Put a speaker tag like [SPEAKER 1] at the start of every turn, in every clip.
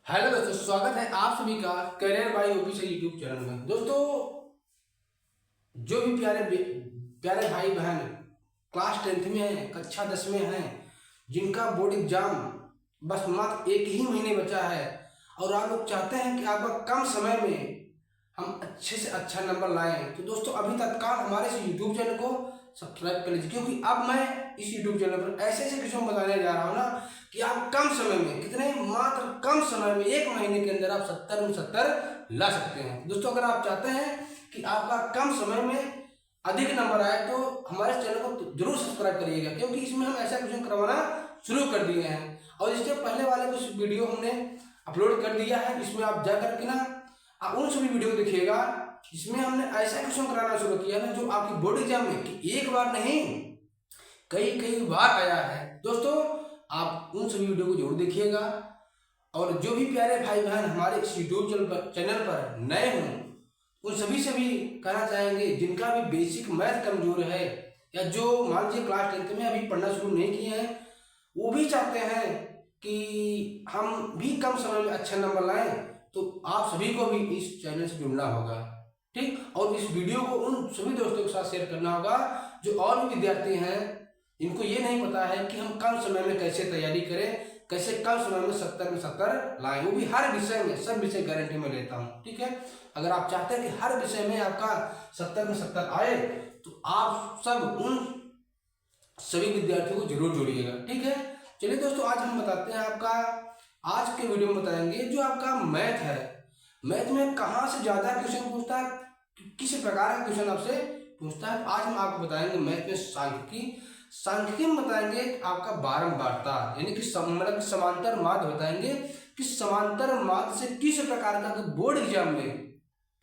[SPEAKER 1] Hello दोस्तों, स्वागत है आप सभी का career bye official YouTube channel में। दोस्तों, जो भी प्यारे प्यारे भाई बहन क्लास 10th में हैं, कक्षा 10 में हैं, जिनका बोर्ड एग्जाम बस मात्र एक ही महीने बचा है और आप लोग चाहते हैं कि आपका कम समय में हम अच्छे से अच्छा नंबर लाएं, तो दोस्तों अभी तत्काल हमारे इस यूट्यूब चैनल को सब्सक्राइब कर लीजिए, क्योंकि अब मैं इस यूट्यूब चैनल पर ऐसे ऐसे क्वेश्चन बताने जा रहा हूँ ना कि आप कम समय में, कितने मात्र कम समय में, एक महीने के अंदर आप 70 में 70 ला सकते हैं। दोस्तों, अगर आप चाहते हैं कि आपका कम समय में अधिक नंबर आए तो हमारे चैनल को जरूर सब्सक्राइब करिएगा, क्योंकि इसमें हम ऐसा क्वेश्चन करवाना शुरू कर दिए हैं और इसके पहले वाले कुछ वीडियो हमने अपलोड कर दिया है। इसमें आप जा करके ना आप उन सभी वीडियो देखिएगा जिसमें हमने ऐसा क्वेश्चन कराना शुरू किया ना जो आपकी बोर्ड एग्जाम में कि एक बार नहीं कई कई बार आया है। दोस्तों, आप उन सभी वीडियो को जरूर देखिएगा और जो भी प्यारे भाई बहन हमारे इस यूट्यूब चैनल पर नए हों उन सभी से भी कहना चाहेंगे जिनका भी बेसिक मैथ कमजोर है या जो मान लीजिए क्लास 10th में अभी पढ़ना शुरू नहीं किए हैं, वो भी चाहते हैं कि हम भी कम समय में अच्छा नंबर लाएं, तो आप सभी को भी इस चैनल से जुड़ना होगा, ठीक। और इस वीडियो को उन सभी दोस्तों के साथ शेयर करना होगा जो और भी विद्यार्थी हैं, इनको ये नहीं पता है कि हम कम समय में कैसे तैयारी करें, कैसे कम समय में 70 में 70 लाएं, वो भी हर विषय में। सब विषय गारंटी में लेता हूँ, ठीक है। अगर आप चाहते हैं कि हर विषय में आपका 70 में 70 आए तो आप सब उन सभी विद्यार्थियों को जरूर जोड़िएगा, ठीक है। चलिए दोस्तों, आज हम बताते हैं आपका, आज के वीडियो में बताएंगे जो आपका मैथ है, मैथ में कहाँ से ज्यादा क्वेश्चन पूछता है, किस प्रकार का क्वेश्चन आपसे पूछता है। आज हम आपको बताएंगे मैथ में सांख्यिकी में बताएंगे आपका बारंबारता, यानी कि मतलब समांतर माध्य बताएंगे कि समांतर माध्य से किस प्रकार का बोर्ड एग्जाम में,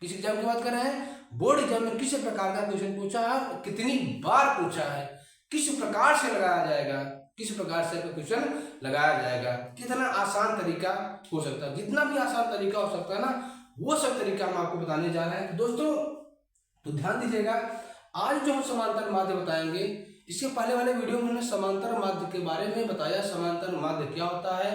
[SPEAKER 1] किस एग्जाम की बात कर रहे हैं, बोर्ड एग्जाम में किस प्रकार का क्वेश्चन पूछा है, कितनी बार पूछा है, किस प्रकार से लगाया जाएगा, किस प्रकार से क्वेश्चन लगाया जाएगा, कितना आसान तरीका हो सकता है, जितना भी आसान तरीका हो सकता है ना वो सब तरीका हम आपको बताने जा रहे हैं। दोस्तों, तो ध्यान दीजिएगा, आज जो हम समांतर माध्य बताएंगे, इसके पहले वाले वीडियो में हमने समांतर माध्य के बारे में बताया, समांतर माध्य क्या होता है,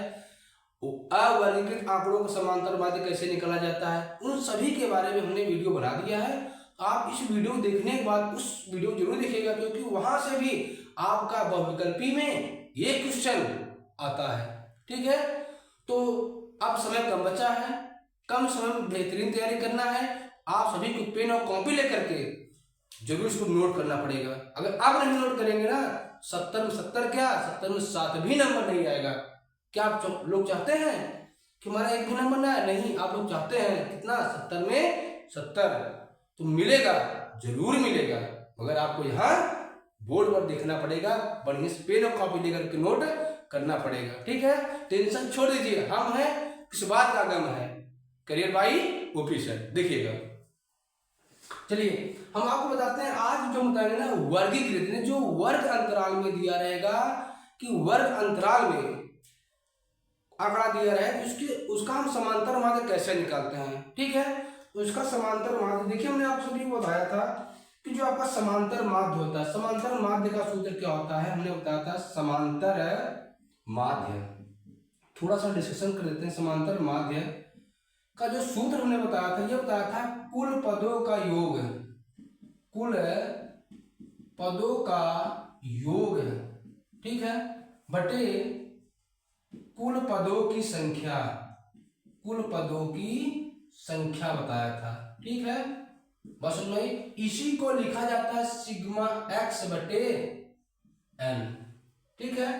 [SPEAKER 1] अवर्गीकृत आंकड़ों का समांतर माध्य कैसे निकाला जाता है, उन सभी के बारे में हमने वीडियो बना दिया है। आप इस वीडियो देखने के बाद उस वीडियो जरूर देखिएगा, क्योंकि वहां से भी आपका बहुविकल्पी में ये क्वेश्चन आता है, ठीक है। तो अब समय कम बचा है, कम समय में बेहतरीन तैयारी करना है, आप सभी को पेन और कॉपी लेकर के जरूर इसको नोट करना पड़ेगा। अगर आप नहीं नोट करेंगे ना 70 में 70 क्या, 70 में 7 भी नंबर नहीं आएगा। क्या आप लोग चाहते हैं कि हमारा एक भी नंबर ना आए? नहीं, आप लोग चाहते हैं कितना, 70 में 70, तो मिलेगा, जरूर मिलेगा, मगर आपको यहाँ बोर्ड पर देखना पड़ेगा, बढ़िया से पेन और कॉपी लेकर के नोट करना पड़ेगा, ठीक है। टेंशन छोड़ दीजिए, हम हैं, किस बात का गम है, करियर बाय ऑफिशियल, देखिएगा। चलिए हम आपको बताते हैं, आज जो बताएंगे ना वर्गीकृत, जो वर्ग अंतराल में दिया रहेगा कि वर्ग अंतराल में आंकड़ा दिया रहे तो उसका हम समांतर माध्य कैसे निकालते हैं, ठीक है। तो उसका समांतर माध्य देखिए, हमने आप सभी को बताया था कि जो आपका समांतर माध्य होता है, समांतर माध्य का सूत्र क्या होता है, हमने बताया था समांतर माध्य। थोड़ा सा डिस्कशन कर लेते हैं। समांतर माध्य का जो सूत्र हमने बताया था, ये बताया था कुल पदों का योग, कुल पदों का योग, ठीक है, बटे कुल पदों की संख्या, कुल पदों की संख्या बताया था, ठीक है। बस नहीं, इसी को लिखा जाता है सिग्मा एक्स बटे एन, ठीक है,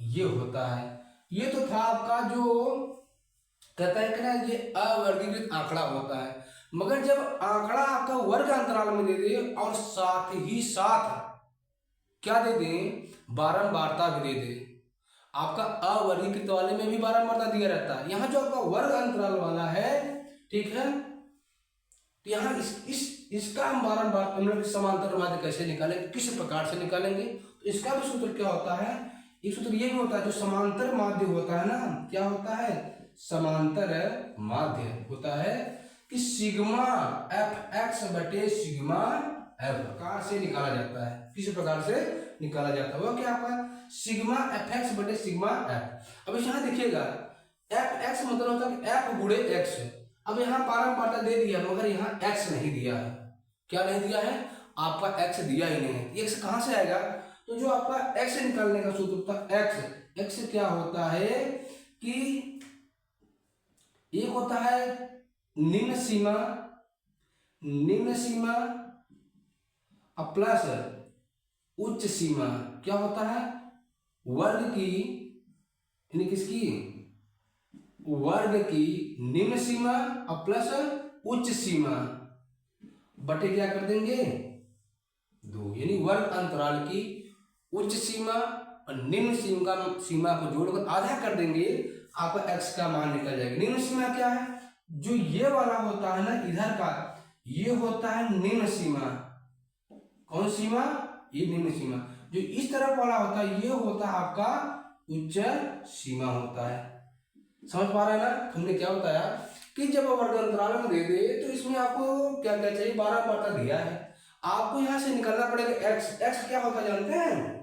[SPEAKER 1] ये होता है। ये तो था आपका जो कहता है कि ना ये अवर्गीकृत आंकड़ा होता है, मगर जब आंकड़ा आपका वर्ग अंतराल में दे दे और साथ ही साथ क्या दे दे, बारंबारता भी दे दे, आपका अवर्गीकृत वाले में भी बारंबारता दिया रहता है, यहाँ जो आपका वर्ग अंतराल वाला है, ठीक है, तो यहाँ इसका हम बारंबार हम लोग समांतर माध्य कैसे निकालेंगे, किस प्रकार से निकालेंगे, तो इसका भी सूत्र क्या होता है, एक सूत्र ये भी होता है, जो समांतर माध्य होता है ना, क्या होता है, समांतर माध्य होता है कि सिग्मा एफ एक्स बटे सिग्मा एफ प्रकार से निकाला जाता है। किस प्रकार से निकाला जाता है, वो क्या आपका सिग्मा एफ एक्स बटे सिग्मा एफ। अब यहाँ देखिएगा एफ एक्स मतलब होता है एफ गुणे एक्स। अब यहाँ पारंपरिकता दे दिया मगर यहाँ एक्स नहीं दिया है। क्या नहीं दिया है? आपका एक्स दिया ही नहीं है। एक्स कहाँ से आएगा? तो जो आपका एक्स निकालने का सूत्र होता है एक्स, एक्स क्या होता है कि एक होता है निम्न सीमा, निम्न सीमा प्लस उच्च सीमा। क्या होता है? वर्ग की, यानी किसकी? वर्ग की निम्न सीमा और प्लस उच्च सीमा बटे क्या कर देंगे? 2, यानी वर्ग अंतराल की उच्च सीमा और निम्न सीमा को जोड़कर आधा कर देंगे, आपका एक्स का मान निकल जाएगा। निम्न सीमा क्या है? जो ये वाला होता है ना इधर का, ये होता है निम्न सीमा। कौन सीमा? ये निम्न सीमा। जो इस तरफ वाला होता है ये होता है आपका उच्च सीमा होता है। समझ पा रहे हैं ना? हमने क्या बताया कि जब वर्ग अंतराल में दे दे तो इसमें आपको क्या क्या चाहिए? 12 पाता दिया है, आपको यहां से निकालना पड़ेगा एक्स। एक्स क्या होता है जानते हैं?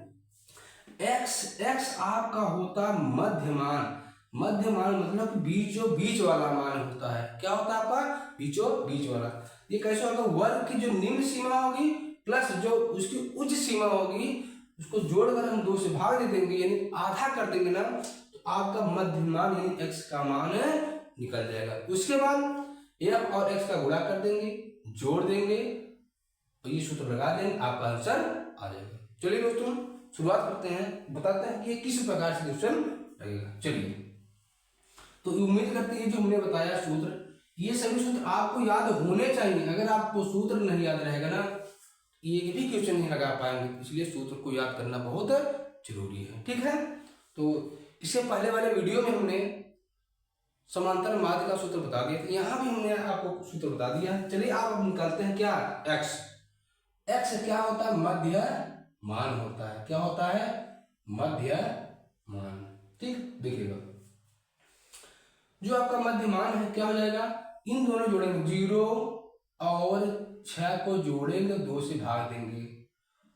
[SPEAKER 1] एक्स आपका होता मध्यमान। मध्यमान मतलब बीचों बीच वाला मान होता है। क्या होता है आपका? बीचों बीच वाला। ये कैसे होगा? वर्ग की जो निम्न सीमा होगी प्लस जो उसकी उच्च सीमा होगी उसको जोड़कर हम 2 से भाग दे देंगे, यानी आधा कर देंगे ना, तो आपका मध्यमान यानी एक्स का मान निकल जाएगा। उसके बाद एफ और एक्स का गुणा कर देंगे, जोड़ देंगे और ये सूत्र लगा देंगे, आपका आंसर आ जाएगा। चलिए दोस्तों शुरुआत करते हैं, बताते हैं कि किस प्रकार से क्वेश्चन लगेगा। चलिए, तो उम्मीद करते हैं जो हमने बताया सूत्र, ये सभी सूत्र आपको याद होने चाहिए। अगर आपको सूत्र नहीं याद रहेगा ना, ये भी क्वेश्चन नहीं लगा पाएंगे, इसलिए सूत्र को याद करना बहुत जरूरी है। ठीक है, तो इससे पहले वाले वीडियो में हमने समांतर माध्य का सूत्र बता दिया, यहाँ भी हमने आपको सूत्र बता दिया। चलिए आप निकालते हैं क्या? एक्स। एक्स क्या होता है? मध्य मान होता है। क्या होता है? मध्य मान। ठीक, देखिएगा जो आपका मध्य मान है क्या हो जाएगा? इन दोनों जोड़ेंगे, 0 और 6 को जोड़ेंगे, 2 से भाग देंगे,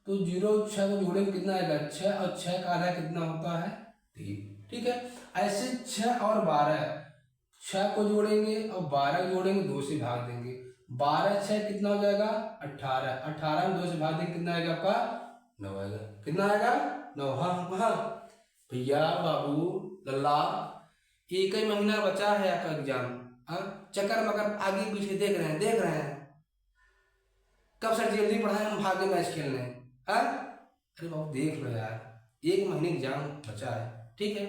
[SPEAKER 1] तो 0 और 6 को जोड़ेंगे कितना आएगा? 6 और 6 का आधा कितना होता है? 3। ठीक है, ऐसे 6 और 12, 6 को जोड़ेंगे और 12 जोड़ेंगे, 2 से भाग देंगे, 12 6 कितना हो जाएगा? 18। 18 में 2 से भाग देंगे कितना आएगा आपका? 9 आएगा। कितना आएगा? 9। हाँ भैया बाबू लल्ला, एक ही महीना बचा है आपका एग्जाम। चक्कर मकर आगे पीछे देख रहे हैं कब सर जल्दी पढ़ाएं, हम भागे मैच खेलने। अरे बाबू देख लो यार, 1 महीने एग्जाम बचा है। ठीक है,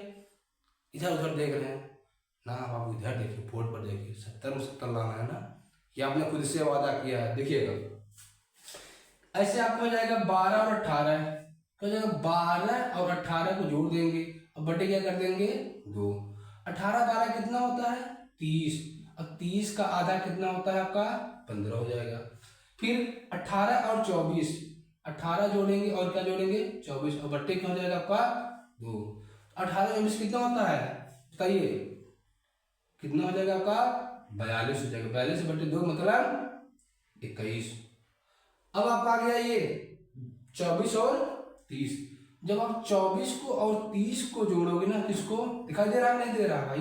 [SPEAKER 1] इधर उधर देख रहे हैं ना बाबू, इधर देखिए, बोर्ड पर देखिए, 70 में 70 लाना है ना, ये आपने खुद से वादा किया है। देखिएगा ऐसे आपको हो जाएगा 12 और 18, हो जाएगा 12 और 18 को जोड़ देंगे और बटे क्या कर देंगे? 2। 18 12 कितना होता है? 30, और 30 का आधा कितना होता है आपका? 15 हो जाएगा। फिर 18 और 24, 18 जोड़ेंगे और क्या जोड़ेंगे? 24, और बट्टे क्या हो जाएगा आपका? 2। 18 24 कितना होता है बताइए? कितना हो जाएगा आपका? 42 हो जाएगा। 42 बट्टे 2 मतलब 21। अब आपका आ गया ये 24 और 30। जब आप 24 को और 30 को जोड़ोगे ना, किसको दिखाई दे रहा है? नहीं दे रहा भाई?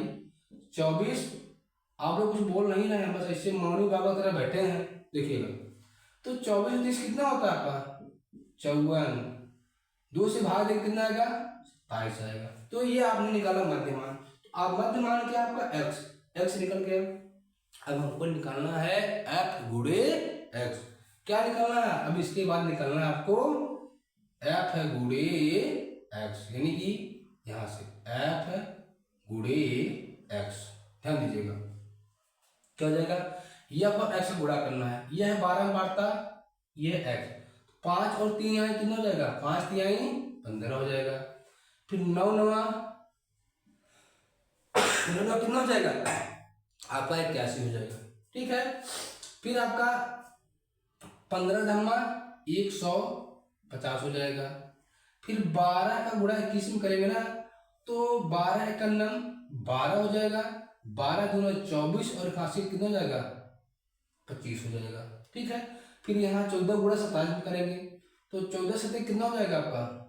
[SPEAKER 1] 24, आप लोग कुछ बोल नहीं रहे हैं, बस ऐसे मौनी बाबा तरह बैठे हैं। देखिएगा तो 24 30 कितना होता है आपका? 54। 2 से भाग देंगे कितना आएगा? 27 आएगा। तो ये आपने निकाला मध्यमान। आप मध्यमान क्या आपका? एक्स। एक्स निकल गया। अब हमको निकालना है एफ गुणे एक्स। क्या निकालना है? अब इसके बाद निकालना है आपको एफ गुणे एक्स, यानी कि यहां से एफ गुणे एक्स। ध्यान दीजिएगा क्या हो जाएगा? ये आपको एक्स से गुणा करना है, यह है 12 में बांटता, ये है एक्स। 5 और 3 यहाँ कितना हो जाएगा? 5 3 15 हो जाएगा। फिर 9 9 कितना हो जाएगा? आपका 81 हो जाएगा। ठीक है, फिर आपका 15 धम्मा 150 हो जाएगा। फिर 12 का गुणा 21 में करेंगे ना, तो 12 51 12 हो जाएगा। 12 दूना 24 और 81 कितना हो जाएगा? 25 हो जाएगा। ठीक है, फिर यहाँ 14 गुणा 27 में करेंगे, तो 14 से कितना हो जाएगा आपका?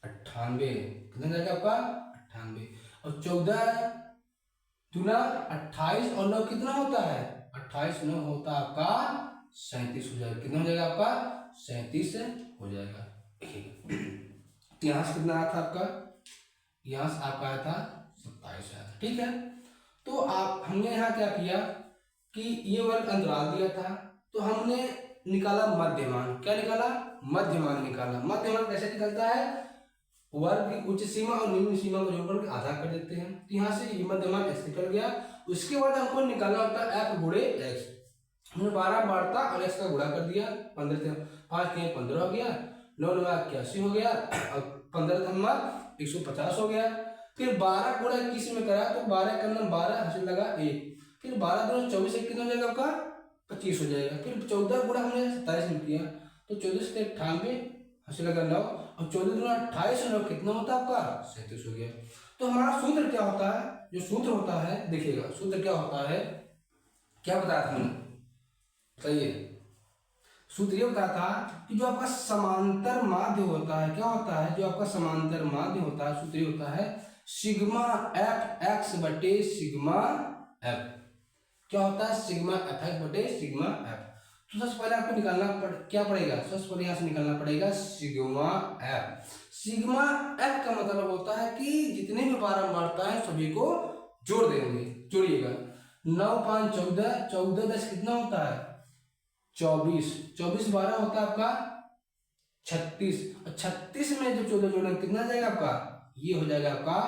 [SPEAKER 1] 98। कितना जाएगा आपका? 98। और 14 दूना 28 और 9 कितना होता है, 28 9 होता है आपका 37 हो जाएगा। कितना हो जाएगा आपका 37 हो जाएगा। यहाँ से कितना आया था आपका, यहाँ से आपका आया था 27 आया था। ठीक है, तो आप हमने यहाँ क्या किया कि ये वर्ग अंतराल दिया था तो हमने निकाला मध्यमान। क्या निकाला, मध्यमान निकाला। मध्यमान कैसे निकलता है, वर्ग की उच्च सीमा और निम्न सीमा को जोड़कर आधा कर देते हैं। तो यहाँ से ये मध्यमान x निकल गया। उसके बाद हमको निकालना होता है f गुणे x। हमने 12 बारता और x का गुणा कर दिया, 15 से 5 के 15 हो गया, 9 9 81 हो गया और 15 धम्मा 150 हो गया। फिर 12 गुणा 21 में करा तो 12 का नाम 12 हासिल लगा 1। फिर 12 दूना 24 से कितना हो जाएगा आपका 25 हो जाएगा। फिर 14 गुणा हमने 27 में किया तो 14 से 98 हासिल लगा 9 और 14 दूना 28 और 9 कितना होता है आपका 37 हो गया। तो हमारा सूत्र क्या होता है, जो सूत्र होता है देखिएगा, सूत्र क्या होता है, क्या बताया था हमने, बताइए। सूत्र ये बताया था कि जो आपका समांतर माध्य होता है, क्या होता है, जो आपका समांतर माध्य होता है, सूत्र ये होता है सिग्मा एफ एक्स बटे सिग्मा एफ। क्या होता है, सिग्मा एफ एक्स बटे सिग्मा एफ। तो सबसे पहले आपको निकालना क्या पड़ेगा, सबसे पहले यहाँ से निकालना पड़ेगा सिग्मा एफ। सिग्मा एफ का मतलब होता है कि जितने भी बारंबारता है सभी को जोड़ देंगे। जोड़िएगा 9 5 14, 14 10 कितना होता है 24, 24 12 होता है आपका 36 और 36 में जब 14 जोड़ेंगे कितना जाएगा आपका, ये हो जाएगा आपका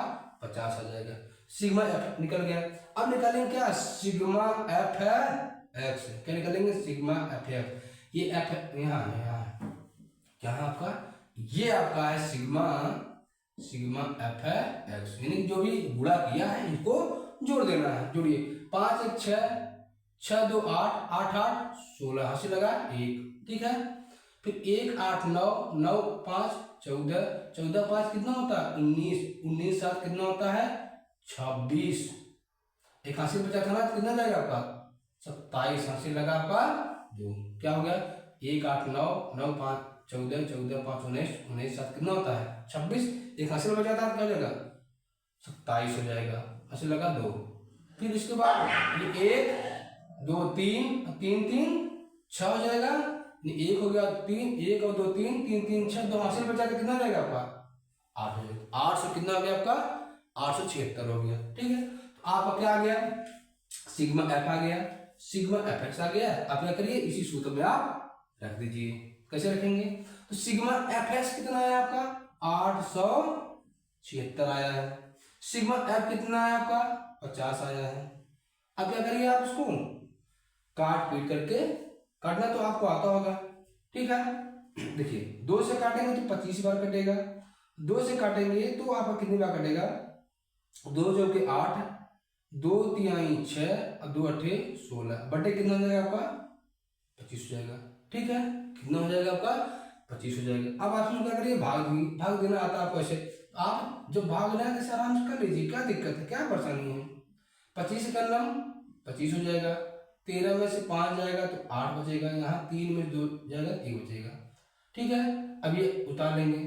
[SPEAKER 1] 50 आ जाएगा। सिग्मा एफ निकल गया। अब निकालेंगे क्या, सिग्मा एफ है एक्स। क्या निकालेंगे, सिग्मा एफ एफ। ये एफ यहाँ है, यहाँ क्या है आपका, ये आपका है सिग्मा, सिग्मा एफ है एक्स। यानी जो भी गुणा किया है इनको जोड़ देना है। जोड़िए 5 1 6, 6 2 8, 8 8 16 हासिल लगा 1। ठीक है, फिर 1 8 9, 9 5 14, 14 5 कितना होता है 19, 19 7 कितना होता है 26। एक हासिल बचा था ना, कितना जाएगा आपका 27 हासिल लगा आपका 2। क्या हो गया 1 8 9, 9 5 14, 14 5 19, 19 7 कितना होता है 26। एक हासिल बचा था क्या हो जाएगा 27 हो जाएगा, हासिल लगा 2। फिर इसके बाद ये 1 2 3 3 3 6 हो जाएगा, 1 हो गया 3, 1 और 2 3 3 3 6, 2 हासिल बचा के कितना जाएगा आपका 8 हो जाएगा। 8 से कितना हो गया आपका 876 हो गया। ठीक है, तो आपका क्या आ गया, सिग्मा एफ आ गया, सिग्मा एफ एक्स आ गया। आप क्या करिए इसी सूत्र में आप रख दीजिए। कैसे रखेंगे, तो सिग्मा एफ एक्स कितना आया आपका 876 आया है। सिग्मा एफ कितना आया आपका 50 आया है। अब क्या करिए आप इसको काट पीट करके, काटना तो आपको आता होगा। ठीक है, देखिए 2 से काटेंगे तो 25 बार कटेगा, 2 से काटेंगे तो आपका कितनी बार कटेगा, 2 जो कि 8, 2 3 6 और 2 8 16 बटे कितना हो जाएगा आपका 25 हो जाएगा। ठीक है, कितना हो जाएगा आपका 25 हो जाएगा। अब आप क्या करिए भाग देना आता है आपको ऐसे, आप जब भाग लेना है आराम से कर लीजिए, क्या दिक्कत है, क्या परेशानी है। 25 से कर लम 25 हो जाएगा, 13 में से 5 जाएगा तो 8 बचेगा, यहाँ 3 में 2 जाएगा 1 बचेगा। ठीक है, अब ये उतार लेंगे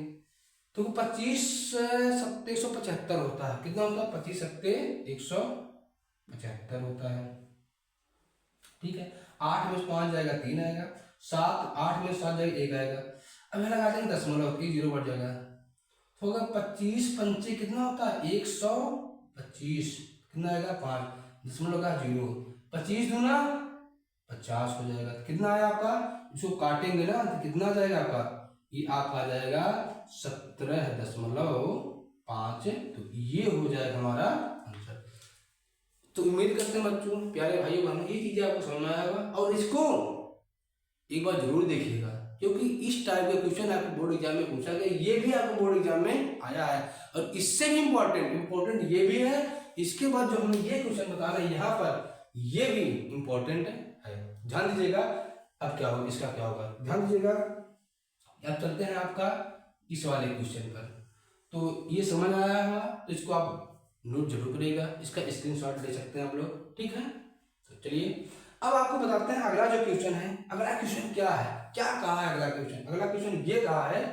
[SPEAKER 1] तो 25 सत्ते 175 होता है। कितना होता है 25 सत्ते 175 होता है। ठीक है, 8 में 5 जाएगा 3 आएगा, 7 8 में 7 जाएगा 1 आएगा। अब यहाँ लगा देंगे दशमलव, 0 बढ़ जाएगा तो होगा 25 पंचे कितना होता है 125, कितना आएगा 5 दशमलव का 0, 25 दूना 50 हो जाएगा। कितना आया आपका, इसको काटेंगे ना तो कितना जाएगा आपका, ये आपका आ जाएगा 17.5। तो ये हो जाएगा हमारा आंसर। तो उम्मीद करते हैं बच्चों, प्यारे भाइयों बहनों, ये चीजें आपको समझ में आया होगा और इसको एक बार जरूर देखिएगा, क्योंकि इस टाइप का क्वेश्चन आपको बोर्ड एग्जाम में पूछा गया, ये भी आपको बोर्ड एग्जाम में आया है। और इससे भी इम्पोर्टेंट ये भी है, इसके बाद जो हमें ये क्वेश्चन बताना है यहाँ पर, ये भी इम्पोर्टेंट है। ध्यान दीजिएगा, अब क्या होगा, इसका क्या होगा ध्यान दीजिएगा। अब चलते हैं आपका इस वाले क्वेश्चन पर। तो ये समझ आया होगा तो इसको आप नोट जरूर करिएगा, इसका स्क्रीनशॉट ले सकते हैं आप लोग। ठीक है, तो चलिए अब आपको बताते हैं अगला जो क्वेश्चन है। अगला क्वेश्चन क्या है, क्या कहा है अगला क्वेश्चन, अगला क्वेश्चन ये कहा है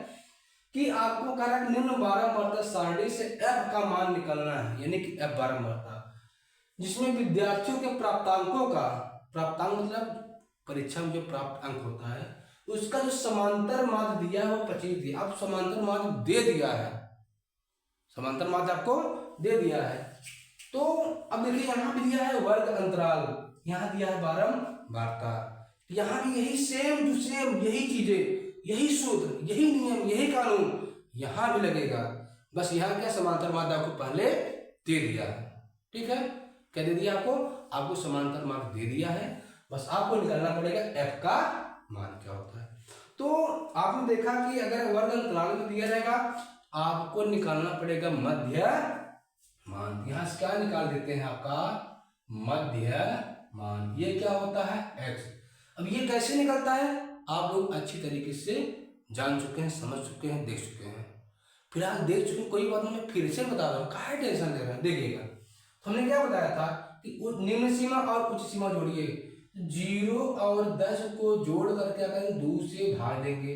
[SPEAKER 1] कि आपको कह रहा है निम्न बारंबारता सारणी से f का मान निकालना है, यानी कि f बारंबारता, जिसमें विद्यार्थियों के प्राप्तांकों का, प्राप्तांक मतलब परीक्षा में जो प्राप्त अंक होता है उसका जो समांतर माध्य दिया है वो 25 दिया। अब समांतर माध्य दे दिया है, समांतर माध्य आपको दे दिया है। तो अब देखिए यहाँ भी दिया है वर्ग अंतराल, यहाँ दिया है बारंबारता, यहाँ भी यही सेम टू सेम यही चीजें, यही सूत्र, यही नियम, यही कानून यहाँ भी लगेगा। बस यहाँ क्या समांतर माध्य आपको पहले दे दिया है, ठीक है। क्या दे दिया आपको? आपको समांतर माध्य दे दिया है, बस आपको निकालना पड़ेगा f का मान क्या होता है। तो आपने देखा कि अगर वर्ग अंतराल में दिया जाएगा आपको निकालना पड़ेगा मध्य मान। यहाँ से क्या निकाल देते हैं? आपका मध्य मान। ये क्या होता है? x। अब ये कैसे निकलता है आप लोग अच्छी तरीके से जान चुके हैं, समझ चुके हैं, देख चुके हैं। फिलहाल देख चुके, कोई बात नहीं, मैं फिर से बता रहा हूँ, काहे टेंशन ले रहे हैं। देखिएगा तो हमने क्या बताया था कि निम्न सीमा और उच्च सीमा जोड़िए, 0 और 10 को जोड़ करके क्या करेंगे? 2 से भाग देंगे।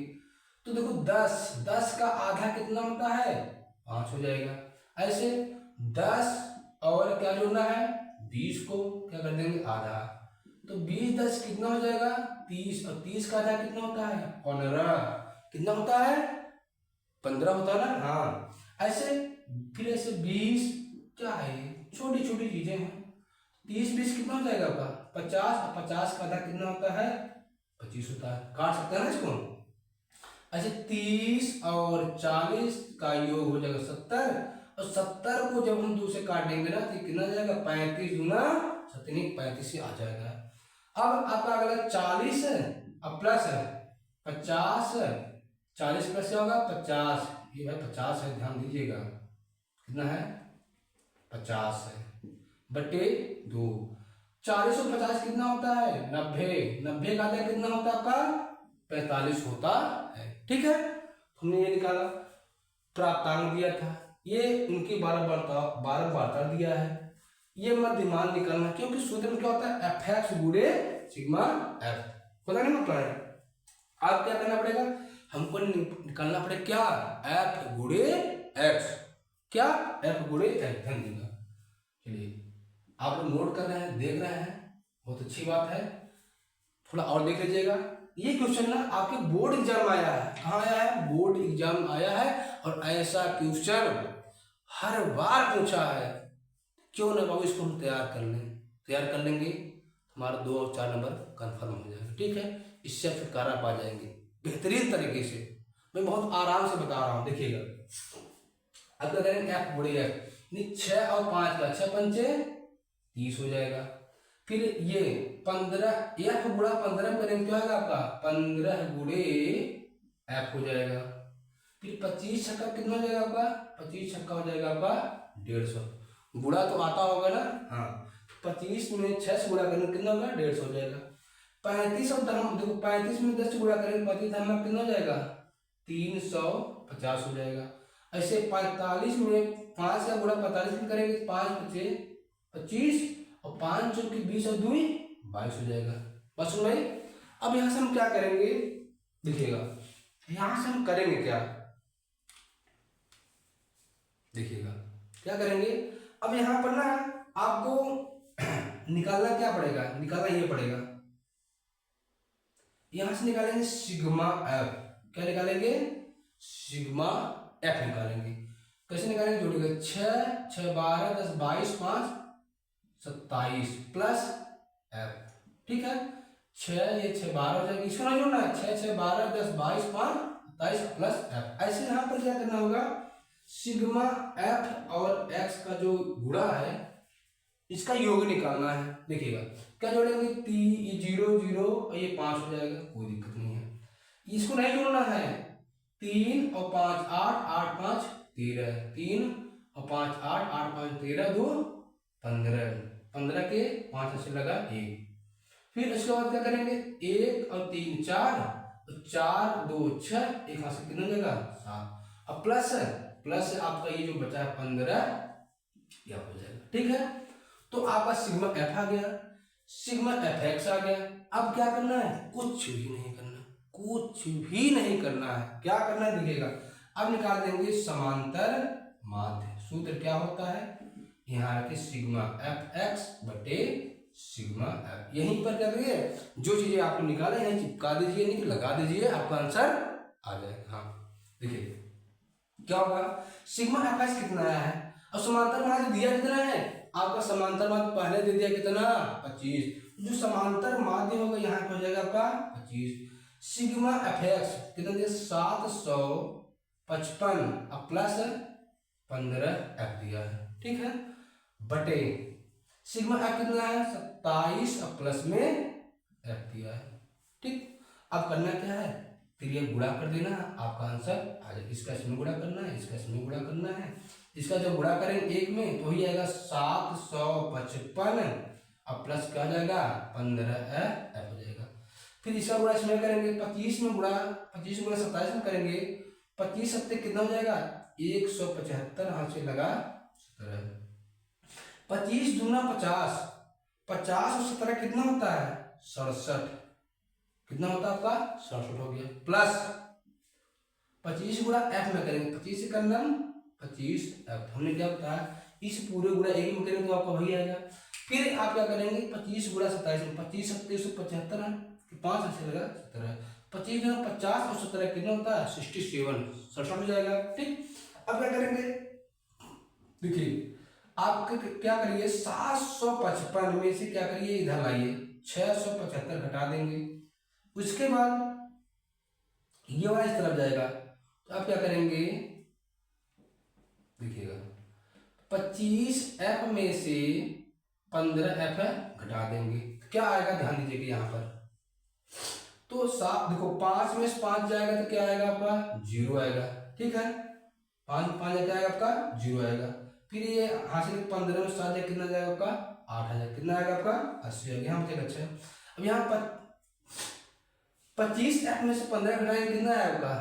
[SPEAKER 1] तो देखो 10 का आधा कितना होता है? 5 हो जाएगा। ऐसे 10 और क्या जोड़ना है? 20 को क्या कर देंगे? आधा। तो 20 10 कितना हो जाएगा? 30, और 30 का आधा कितना होता है? 15। कितना होता है? 15 होता है ना? हाँ। ऐसे फिर ऐसे 20 क्या है? छोटी छोटी चीजें हैं। 30 कितना हो जाएगा आपका? 50, और 50 का आधा कितना होता है? 25 होता है। काट सकते हैं ना इसको? ऐसे 30 और 40 का योग हो जाएगा 70, और 70 को जब हम 2 से काट देंगे ना तो कितना जाएगा? 35 गुना 35 से आ जाएगा। अब आपका अगला 40 है अब प्लस है 50, 40 प्लस क्या होगा? 50। ये भाई 50 है, ध्यान दीजिएगा। कितना है? 50 है बटे 2। 40 और 50 कितना होता है? 90। 90 का आधा कितना होता है आपका? 45 होता है, ठीक है। हमने ये निकाला, प्राप्तांक दिया था, ये उनकी बारंबारता दिया है, ये मध्यमान निकालना, क्योंकि सूत्र में क्या होता है? fx गुणे सिग्मा f। पता नहीं मतलब है। आप क्या करना पड़ेगा? हमको निकालना पड़ेगा क्या? f गुणे x। क्या? f गुणे x। ध्यान देगा। चलिए आप लोग नोट कर रहे हैं, देख रहे हैं, बहुत अच्छी बात है। थोड़ा और देख लीजिएगा। ये क्वेश्चन ना आपके बोर्ड एग्जाम आया है। कहाँ आया है? बोर्ड एग्जाम आया है, और ऐसा क्वेश्चन हर बार पूछा है। क्यों ना बाबू इसको हम तैयार कर लें, तैयार कर लेंगे हमारा 2 और 4 नंबर कंफर्म हो जाएगा, ठीक है। इससे छुटकारा पा जाएंगे बेहतरीन तरीके से। मैं बहुत आराम से बता रहा हूँ, देखिएगा। अब क्या करेंगे? f गुणे x, 6 और 5 का 6 पंचे 30 हो जाएगा। फिर ये 15 f गुणा 15 करेंगे, क्या होगा आपका? 15 गुणे f हो जाएगा। फिर 25 छक्का कितना हो जाएगा आपका? 25 छक्का हो जाएगा आपका 150। गुणा तो आता होगा ना? हाँ। 25 में 6 से गुणा करेंगे कितना होगा? 150 हो जाएगा। 35 और देखो 35 में 10 से गुणा करेंगे 35 धर्म कितना हो जाएगा? 350 हो जाएगा। ऐसे 45 में 5 का गुणा 45 में करेंगे, 5 बचे 25, और 5 चौके 20 और 2 22 हो जाएगा। बस सुन भाई। अब यहाँ से हम क्या करेंगे? देखिएगा यहाँ से हम करेंगे क्या? देखिएगा क्या करेंगे। अब यहाँ पर ना आपको निकालना क्या पड़ेगा? निकालना ये पड़ेगा, यहां से निकालेंगे सिग्मा एफ। क्या निकालेंगे? सिग्मा एफ निकालेंगे। कैसे निकालेंगे? जोड़ेंगे 6 6 12 10 22 5 27 प्लस एफ, ठीक है। 6 ये 6 12 हो जाएगा, इसको ना जोड़ना है। 6 6 12 10 22 5 27 प्लस एफ। ऐसे यहाँ पर क्या करना होगा? सिग्मा एफ और एक्स का जो गुणा है इसका योग निकालना है। देखिएगा क्या जोड़ेंगे? 3 ये 0 0 और ये 5 हो जाएगा, कोई दिक्कत नहीं है। इसको नहीं जोड़ना है। 3 और 5 8 8 5 13, 3 और 5 8 8 5 13 2 15, 15 के 5 से लगा 1। फिर इसके बाद क्या करेंगे? 1 और 3 4, 4 2 6, एक हाथ से कितना जाएगा? 7। अब प्लस आपका ये जो बचा है 15 यह हो जाएगा, ठीक है। तो आपका सिग्मा एफ आ गया, सिग्मा एफ एक्स आ गया। अब क्या करना है? कुछ भी नहीं करना, कुछ भी नहीं करना है। क्या करना है? देखिएगा अब निकाल देंगे समांतर माध्य। सूत्र क्या होता है, यहाँ रखे सिग्मा एफ एक्स बटे सिग्मा एफ। यहीं पर क्या करिए, जो चीजें आपने निकाले हैं चिपका दीजिए, नहीं लगा दीजिए, आपका आंसर आ जाएगा। हाँ देखिए क्या होगा, सिग्मा एफ एक्स कितना आया है और समांतर माध्य दिया कितना है, आपका समांतर माध्य पहले दे दिया कितना 25, जो समांतर माध्य होगा यहाँ पे हो जाएगा आपका 25। सिग्मा एफ एक्स कितना दिया 755 अब प्लस 15 एफ दिया है, ठीक है, बटे सिग्मा एफ कितना है 27 अब प्लस में एफ दिया है, ठीक। अब करना क्या है, फिर ये गुणा कर देना, आपका आंसर आ जाएगा। इसका इसमें गुणा करना है, इसका इसमें गुणा करना है, इसका जब गुणा करेंगे एक में तो ही आएगा 755 अब प्लस क्या हो जाएगा 15 एफ हो जाएगा। फिर इसका गुणा इसमें करेंगे 25 में गुणा 25 गुणा 27 में करेंगे, 25 सत्ते कितना हो जाएगा 175, हाथ से लगा 17, 25 दूना 50, 50 और 17 कितना होता है 67, कितना होता है आपका 67 हो गया, प्लस 25 गुणा एफ में करेंगे, 25 से करना 25 एफ, हमने क्या बताया इस पूरे गुणा एक में करेंगे तो आपका वही आएगा। फिर आप क्या करेंगे 25 गुणा 27 में 25 सत्ते 175 है, 5 से लगा 17, 25 गुणा 50 और 17 कितना होता है 67 हो जाएगा, ठीक। अब क्या करेंगे, देखिए आप क्या करिए 755 में से क्या करिए इधर लाइए 675 घटा देंगे, उसके बाद ये वाला इस तरफ जाएगा तो आप क्या करेंगे देखिएगा 25 एफ में से 15 एफ घटा देंगे, क्या आएगा ध्यान दीजिए कि यहाँ पर तो सात देखो 5 में से 5 जाएगा तो क्या आएगा आपका 0 आएगा, ठीक है, 5 क्या आएगा आपका 0 आएगा। फिर ये हासिल 15 में 7 जाएगा कितना जाएगा आपका 8 आ जाएगा, कितना आएगा आपका 80 आ गया। यहाँ पर अच्छा अब यहाँ पर 25 एफ में से 15 घटाएंगे कितना आएगा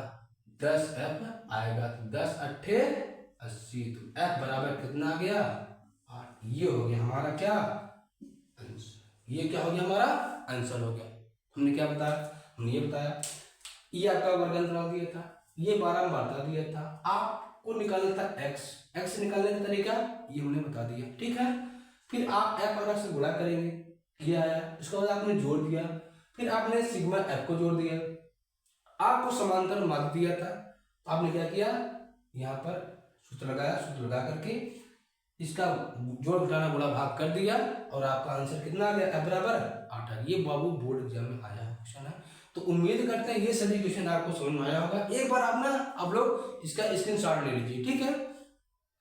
[SPEAKER 1] 10 एफ आएगा, 10 अट्ठे 80 तो एफ बराबर कितना आ गया 8। ये हो गया हमारा क्या आंसर, ये क्या हो गया हमारा आंसर हो गया। हमने क्या बताया, हमने ये बताया ये आपका वर्गांतर दिया था, ये बारंबारता दिया था, आपको निकालना था एक्स निकालने का तरीका ये हमने बता दिया, ठीक है। फिर आप एफ और से गुणा करेंगे, ये आया, उसके बाद आपने जोड़ दिया, फिर आपने सिग्मा एफ को जोड़ दिया, आपको समांतर माध्य दिया था, आपने क्या किया यहाँ पर सूत्र लगाया, सूत्र लगा करके इसका जोड़ घटाना गुणा भाग कर दिया और आपका आंसर कितना आ गया एफ बराबर 8। ये बाबू बोर्ड एग्जाम में आया क्वेश्चन है, तो उम्मीद करते हैं ये सभी क्वेश्चन आपको समझ में आया होगा। एक बार आप लोग इसका स्क्रीनशॉट ले लीजिए, ठीक है,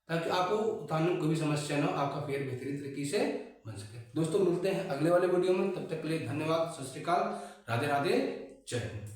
[SPEAKER 1] ताकि आपको उतारने में कोई भी समस्या ना हो, आपका फेयर बेहतरीन तरीके से बन सके। दोस्तों मिलते हैं अगले वाले वीडियो में, तब तक के लिए धन्यवाद, सत श्री अकाल, राधे राधे, जय हिंद।